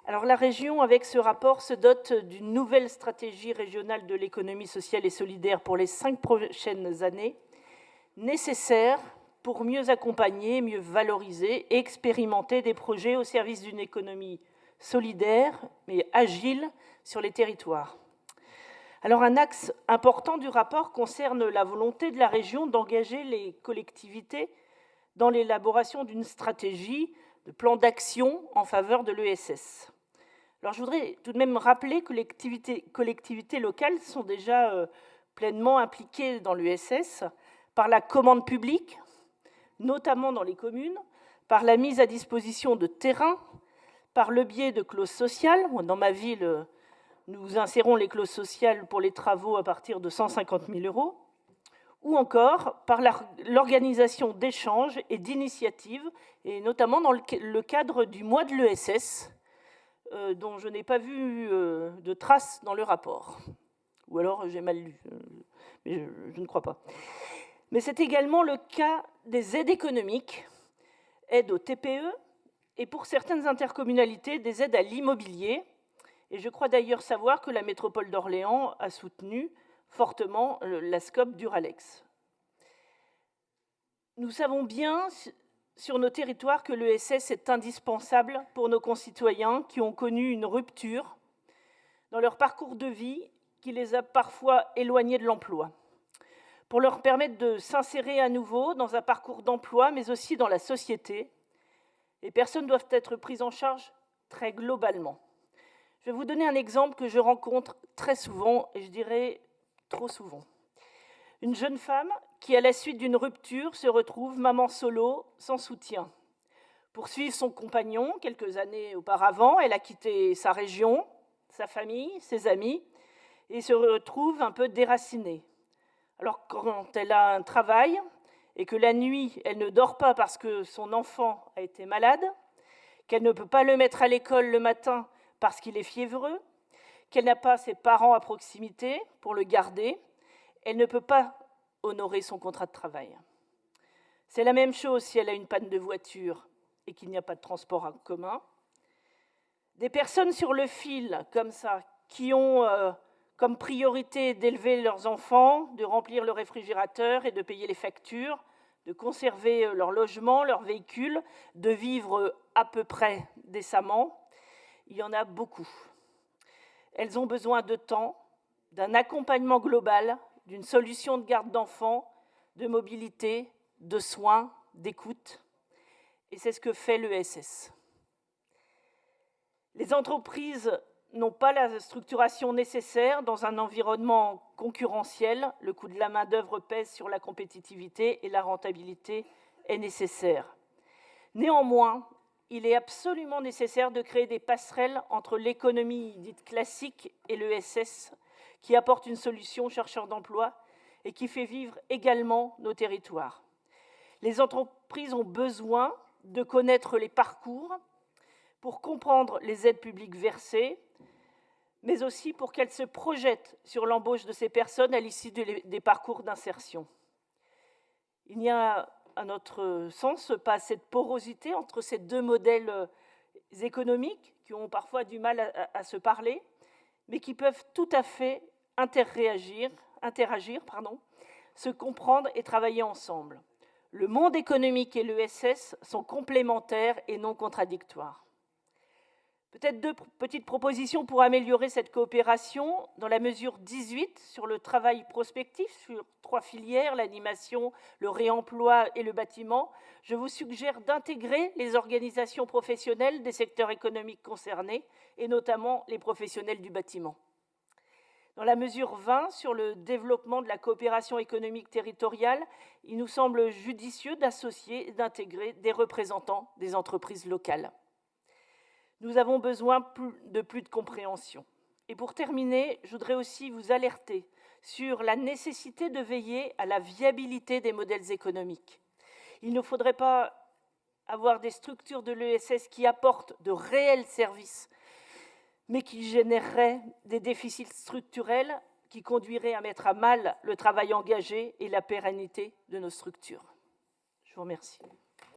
Alors la région, avec ce rapport, se dote d'une nouvelle stratégie régionale de l'économie sociale et solidaire pour les 5 prochaines années, nécessaire pour mieux accompagner, mieux valoriser et expérimenter des projets au service d'une économie solidaire, mais agile sur les territoires. Alors un axe important du rapport concerne la volonté de la région d'engager les collectivités dans l'élaboration d'une stratégie de plan d'action en faveur de l'ESS. Alors je voudrais tout de même rappeler que les collectivités locales sont déjà pleinement impliquées dans l'ESS par la commande publique, notamment dans les communes, par la mise à disposition de terrains, par le biais de clauses sociales. Dans ma ville, nous insérons les clauses sociales pour les travaux à partir de 150 000 €, ou encore par l'organisation d'échanges et d'initiatives, et notamment dans le cadre du mois de l'ESS, dont je n'ai pas vu de traces dans le rapport. Ou alors j'ai mal lu, mais je ne crois pas. Mais c'est également le cas des aides économiques, aides aux TPE, et pour certaines intercommunalités, des aides à l'immobilier. Et je crois d'ailleurs savoir que la métropole d'Orléans a soutenu fortement la SCOP Duralex. Nous savons bien sur nos territoires que l'ESS est indispensable pour nos concitoyens qui ont connu une rupture dans leur parcours de vie qui les a parfois éloignés de l'emploi, pour leur permettre de s'insérer à nouveau dans un parcours d'emploi, mais aussi dans la société. Les personnes doivent être prises en charge très globalement. Je vais vous donner un exemple que je rencontre très souvent, et je dirais trop souvent. Une jeune femme qui, à la suite d'une rupture, se retrouve maman solo, sans soutien. Pour suivre son compagnon, quelques années auparavant, elle a quitté sa région, sa famille, ses amis, et se retrouve un peu déracinée. Alors, quand elle a un travail, et que la nuit, elle ne dort pas parce que son enfant a été malade, qu'elle ne peut pas le mettre à l'école le matin parce qu'il est fiévreux, qu'elle n'a pas ses parents à proximité pour le garder, elle ne peut pas honorer son contrat de travail. C'est la même chose si elle a une panne de voiture et qu'il n'y a pas de transport en commun. Des personnes sur le fil, comme ça, qui ont comme priorité d'élever leurs enfants, de remplir le réfrigérateur et de payer les factures, de conserver leur logement, leur véhicule, de vivre à peu près décemment, il y en a beaucoup. Elles ont besoin de temps, d'un accompagnement global, d'une solution de garde d'enfants, de mobilité, de soins, d'écoute. Et c'est ce que fait l'ESS. Les entreprises n'ont pas la structuration nécessaire dans un environnement concurrentiel. Le coût de la main-d'œuvre pèse sur la compétitivité et la rentabilité est nécessaire. Néanmoins, il est absolument nécessaire de créer des passerelles entre l'économie dite classique et l'ESS, qui apporte une solution aux chercheurs d'emploi et qui fait vivre également nos territoires. Les entreprises ont besoin de connaître les parcours pour comprendre les aides publiques versées, mais aussi pour qu'elles se projettent sur l'embauche de ces personnes à l'issue des parcours d'insertion. Il n'y a, à notre sens, pas cette porosité entre ces deux modèles économiques qui ont parfois du mal à se parler, mais qui peuvent tout à fait interagir, se comprendre et travailler ensemble. Le monde économique et l'ESS sont complémentaires et non contradictoires. Peut-être 2 petites propositions pour améliorer cette coopération. Dans la mesure 18, sur le travail prospectif, sur 3 filières, l'animation, le réemploi et le bâtiment, je vous suggère d'intégrer les organisations professionnelles des secteurs économiques concernés, et notamment les professionnels du bâtiment. Dans la mesure 20, sur le développement de la coopération économique territoriale, il nous semble judicieux d'associer et d'intégrer des représentants des entreprises locales. Nous avons besoin de plus de compréhension. Et pour terminer, je voudrais aussi vous alerter sur la nécessité de veiller à la viabilité des modèles économiques. Il ne faudrait pas avoir des structures de l'ESS qui apportent de réels services, mais qui généreraient des déficits structurels qui conduiraient à mettre à mal le travail engagé et la pérennité de nos structures. Je vous remercie.